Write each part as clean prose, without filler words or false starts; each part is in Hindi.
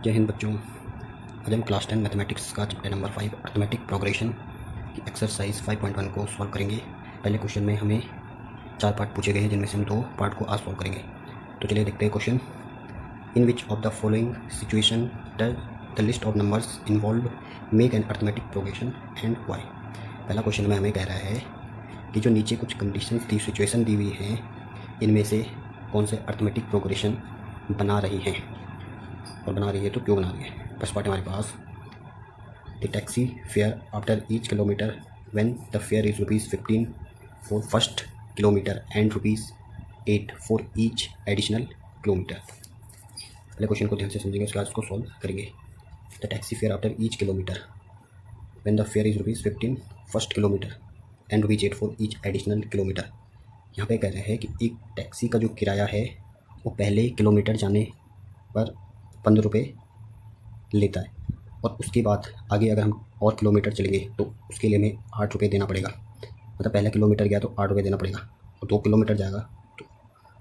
जय हिंद बच्चों। आज हम क्लास 10 मैथमेटिक्स का चैप्टर नंबर 5 अर्थमेटिक प्रोग्रेशन की एक्सरसाइज 5.1 को सॉल्व करेंगे। पहले क्वेश्चन में हमें 4 पार्ट पूछे गए हैं, जिनमें से हम 2 पार्ट को आज सॉल्व करेंगे। तो चलिए देखते हैं question. In which of the following situation the list of numbers involve make an arithmetic progression and why. पहला क्वेश्चन में हमें कह रहा है कि जो नीचे कुछ कंडीशंस दी सिचुएशन दी हुई हैं, इनमें से कौन से अर्थमेटिक प्रोग्रेशन बना रही हैं, और बना रही है तो क्यों बना रही है। फर्स्ट पार्ट हमारे पास the taxi fare after each kilometre when the fare is ₹15 for first kilometre and ₹8 for each additional kilometre. पहले क्वेश्चन को ध्यान से समझेंगे, उसके बाद उसको सॉल्व करेंगे। The taxi fare after each kilometre when the fare is ₹15 first kilometre and ₹8 for each additional kilometre. यहाँ पे कह रहे हैं कि एक टैक्सी का जो किराया है वो पहले किलोमीटर जाने पर ₹15 लेता है, और उसके बाद आगे अगर हम और किलोमीटर चलेंगे तो उसके लिए हमें ₹8 देना पड़ेगा। मतलब पहला किलोमीटर गया तो ₹8 देना पड़ेगा, और 2 किलोमीटर जाएगा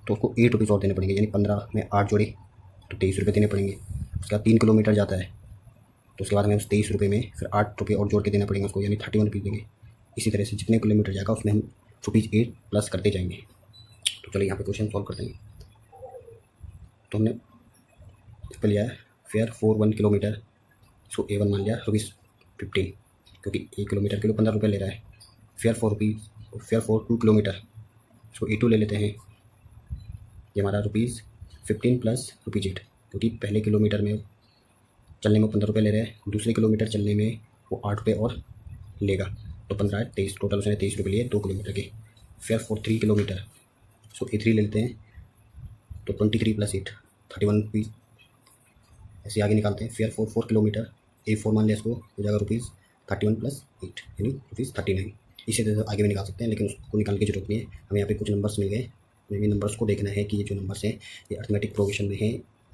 तो उसको ₹8 और देने पड़ेंगे, यानी 15 में 8 जोड़े तो ₹23 देने पड़ेंगे। उसके बाद 3 किलोमीटर जाता है तो उसके बाद हमें उस ₹23 में फिर ₹8 और जोड़ के देना पड़ेगा उसको, यानी ₹31 देंगे। इसी तरह से जितने किलोमीटर जाएगा उसमें हम ₹8 प्लस करते जाएंगे। तो चलिए यहाँ पे क्वेश्चन सॉल्व करते हैं। तो हमने इस पर लिया है fair for 1 kilometre, so A1 मान लिया ₹15, क्योंकि 1 किलोमीटर के लिए ₹15 ले रहा है। Fair for 2 kilometre, so A2 ले लेते हैं। ये हमारा ₹15 प्लस ₹8, क्योंकि पहले किलोमीटर में चलने में ₹15 ले रहे हैं, दूसरे किलोमीटर चलने में वो ₹8 और लेगा, तो 15 23, टोटल उसने ₹23 लिए 2 किलोमीटर के। Fair for 3 kilometre, so A3 ले लेते हैं, तो 23 प्लस 8 ₹31 ऐसे आगे निकालते हैं। फेयर फॉर 4 किलोमीटर, A4 मान लिया इसको, हो जाएगा ₹31 प्लस 8 यानी ₹39। इसी तरह से आगे भी निकाल सकते हैं, लेकिन उसको निकालने की जरूरत नहीं है। हमें यहाँ पे कुछ नंबर्स मिल गए, हमें नंबर्स को देखना है कि ये जो नंबर्स हैं ये अर्थमेटिक प्रोग्रेशन में है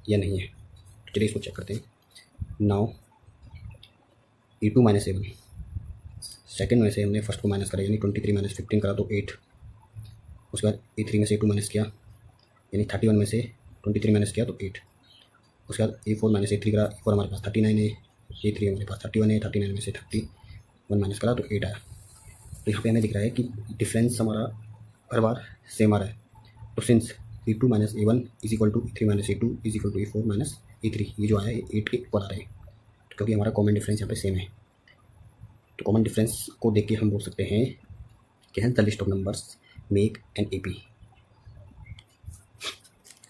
या नहीं है। तो चलिए इसको चेक करते हैं। Now A2 minus A1, second में से हमने फर्स्ट को माइनस करा, यानी 23 माइनस 15 करा तो 8। उसके बाद A3 में से A2 माइनस किया, यानी 31 में से 23 माइनस किया तो 8। उसके बाद A4 माइनस A3 करा, A4 हमारे पास 39 है, A3 हमारे पास 31 है, 39 में से 31 माइनस करा तो 8 आया। तो यहाँ पे हमें दिख रहा है कि डिफरेंस हमारा हर बार सेम आ रहा है। तो since A2 minus A1 is equal to A3 minus A2 is equal to A4 minus A3, ये जो आया है 8 के इक्वल आ रहे हैं, तो क्योंकि हमारा कॉमन डिफरेंस यहाँ पे सेम है। तो कॉमन डिफरेंस को देख के हम बोल सकते हैं कि the list of numbers make an AP।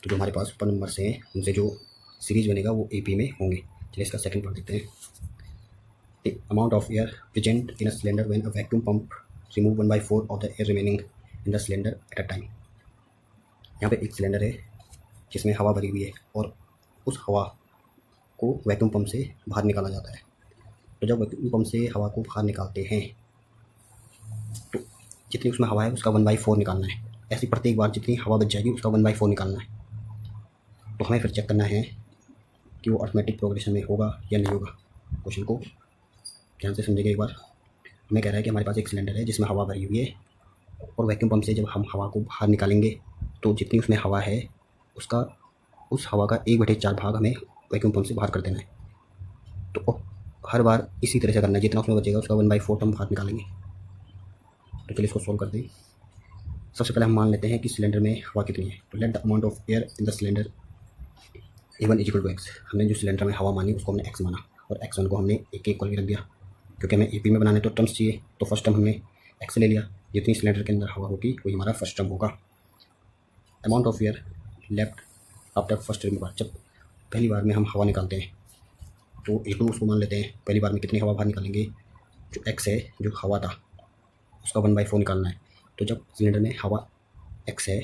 तो जो हमारे पास ऊपर नंबर्स हैं उनसे जो सीरीज बनेगा वो AP में होंगे। चलिए इसका सेकंड पार्ट देखते हैं। The amount of air present in a cylinder when a vacuum pump remove 1/4 of the air remaining in the cylinder at a time। यहाँ पे एक सिलेंडर है जिसमें हवा भरी हुई है, और उस हवा को वैक्यूम पंप से बाहर निकाला जाता है। तो जब वैक्यूम पंप से हवा को बाहर निकालते हैं तो जितनी उसमें हवा है उसका 1/4 निकालना है। ऐसी प्रत्येक बार जितनी हवा बच जाएगी उसका 1/4 निकालना है। तो हमें फिर चेक करना है कि वो अर्थमेटिक प्रोग्रेशन में होगा या नहीं होगा। क्वेश्चन को ध्यान से समझिएगा एक बार। हमें कह रहा है कि हमारे पास एक सिलेंडर है जिसमें हवा भरी हुई है, और वैक्यूम पंप से जब हम हवा को बाहर निकालेंगे तो जितनी उसमें हवा है उसका उस हवा का 1/4 भाग हमें वैक्यूम पंप से बाहर कर देना है। तो हर बार इसी तरह से करना है, जितना उसमें बचेगा उसका 1/4 हम बाहर निकालेंगे। तो चलिए इसको सोल्व करते हैं। सबसे पहले हम मान लेते हैं कि सिलेंडर में हवा कितनी है। तो let the amount of air in the cylinder A1 is equal to x। हमने जो सिलेंडर में हवा मानी उसको हमने x माना, और x1 को हमने एक के इक्वल रख दिया, क्योंकि हमें AP में बनाने तो टर्म्स चाहिए। तो फर्स्ट टर्म हमने x ले लिया, जितनी सिलेंडर के अंदर हवा होगी वही हमारा फर्स्ट टर्म होगा। Amount of air left after first removal, जब पहली बार में हम हवा निकालते हैं तो A2 उसको मान लेते हैं। पहली बार में कितनी हवा बाहर निकालेंगे, जो x है जो हवा था उसका 1/4 निकालना है। तो जब सिलेंडर में हवा x है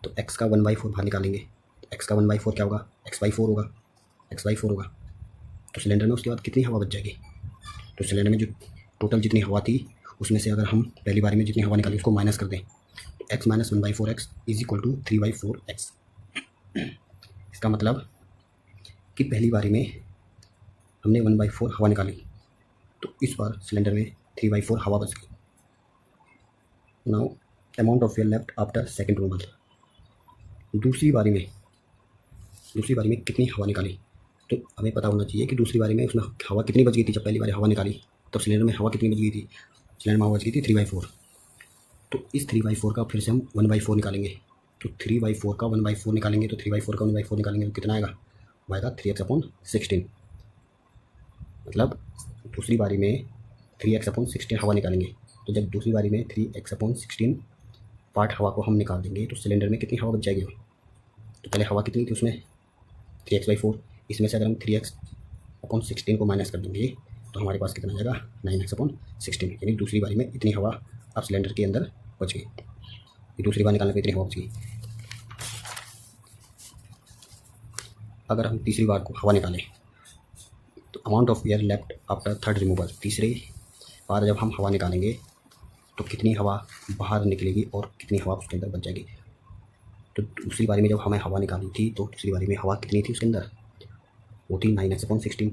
तो x का 1/4 बाहर निकालेंगे। x का 1/4 क्या होगा, x/4 होगा, x/4 होगा। तो सिलेंडर में उसके बाद कितनी हवा बच जाएगी, तो सिलेंडर में जो टोटल जितनी हवा थी उसमें से अगर हम पहली बारी में जितनी हवा निकाली उसको माइनस कर दें तो x minus 1/4x is equal to 3/4x। इसका मतलब कि पहली बारी में हमने 1/4 हवा निकाली, तो इस बार सिलेंडर में 3/4 हवा बच गई। Now amount of air left after second removal, दूसरी बारी में कितनी हवा निकाली, तो हमें पता होना चाहिए कि दूसरी बारी में उसमें हवा कितनी बच गई थी। जब पहली बार हवा निकाली तब सिलेंडर में हवा कितनी बच गई थी, सिलेंडर में हवा बच गई थी 3/4। तो इस 3/4 का फिर से हम 1/4 निकालेंगे। तो 3/4 का 1/4 निकालेंगे, तो 3/4 का 1/4 निकालेंगे तो कितना आएगा, वो आएगा 3x/16। मतलब दूसरी बारी में 3x/16 हवा निकालेंगे। तो जब दूसरी बारी में 3x/16 पार्ट हवा को हम निकाल देंगे तो सिलेंडर में कितनी हवा बच जाएगी। तो पहले हवा कितनी थी उसमें 3x/4, इसमें से अगर हम 3x/16 को माइनस कर देंगे तो हमारे पास कितना आ जाएगा 9x/16। यानी दूसरी बारी में इतनी हवा अब सिलेंडर के अंदर बच गई। ये दूसरी बार निकालने पर इतनी हवा बच गई। अगर हम तीसरी बार को हवा निकालें तो amount of air left after third removal, तीसरी बार जब हम हवा निकालेंगे तो कितनी हवा बाहर निकलेगी और कितनी हवा उसके अंदर बच जाएगी। तो दूसरी बारी में जब हमें हवा निकाली थी तो दूसरी बारी में हवा कितनी थी उसके अंदर, वो थी 9x/16।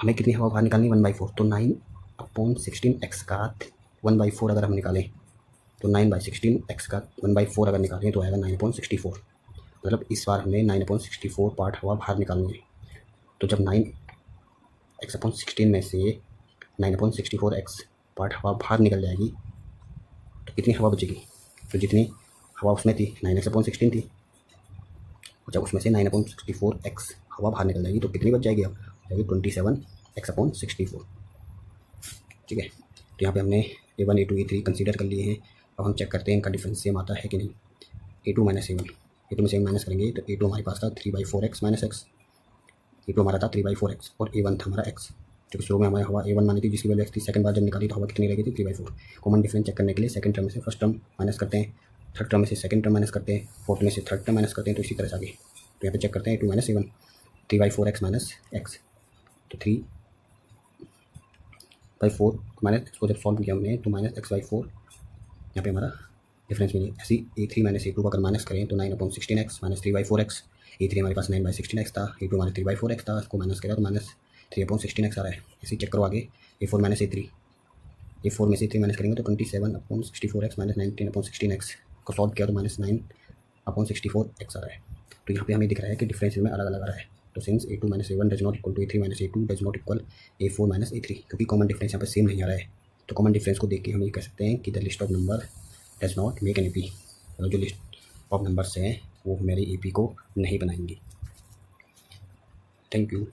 हमें कितनी हवा बाहर निकालनी 1/4। तो 9/16 का 1/4 अगर हम निकालें तो 9/16 का 1/4 अगर निकालें तो आएगा 9/64। मतलब इस बार हमने 9/64 पार्ट हवा बाहर निकालनी है। तो जब 9x/16 में से 9/64 पार्ट हवा बाहर निकल जाएगी तो कितनी हवा बचेगी। तो जितनी हवा उसमें थी 9x/16 थी, जब उसमें से 9/64 हवा बाहर निकल जाएगी तो कितनी बच जाएगी, अब जाएगी 27x/64। ठीक है, तो यहाँ पे हमने A1 A2 A3 कंसीडर कर लिए हैं। अब हम चेक करते हैं इनका डिफरेंस सेम आता है कि नहीं। A2 माइनस A1, A2 में से माइनस करेंगे तो A2 हमारे पास था 3/4x माइनस x, A2 हमारा था 3/4x और A1 था हमारा x। जो शुरू में हमारे हवा A1 मानी थी जिसकी वैल्यू x थी, सेकंड बार जब निकाली तो हवा कितनी रह गई थी 3/4। कॉमन डिफरेंस चेक करने के लिए सेकंड टर्म में से फर्स्ट टर्म माइनस करते हैं, थर्ड टर्म में से सेकंड टर्म माइनस करते हैं, फोर्थ में से थर्ड टर्म माइनस करते हैं, तो इसी तरह से आगे। तो यहाँ पे चेक करते हैं A2 minus A1, 3/4x minus x। तो 3/4 माइनस x को जब सॉल्व किया हमने तो माइनस x/4 यहाँ पे हमारा डिफरेंस मिली। ऐसी A3 माइनस A2 को अगर माइनस करें तो 9/16x माइनस 3/4x। A3 हमारे पास 9/16x था, A2 हमारे 3/4x था, इसको माइनस करा तो माइनस 3/16x आ रहा है। ऐसे चेक करो आगे A4 माइनस A3, A4 में से A3 माइनस करेंगे तो 27/64x माइनस 19/16x को सॉल्व किया तो माइनस 9/64x आ रहा है। तो यहाँ पे हमें दिख रहा है कि डिफरेंस में अलग अलग आ रहा है। तो since A2 minus A1 does not equal to A3 minus A2 does not equal A4 minus A3, क्योंकि कॉमन डिफरेंस यहाँ पे सेम नहीं आ रहा है। तो कॉमन डिफरेंस को देख के हम ये कह सकते हैं कि the list of number does not make an AP। जो लिस्ट ऑफ नंबर्स हैं वो मेरे AP को नहीं बनाएंगी। Thank you.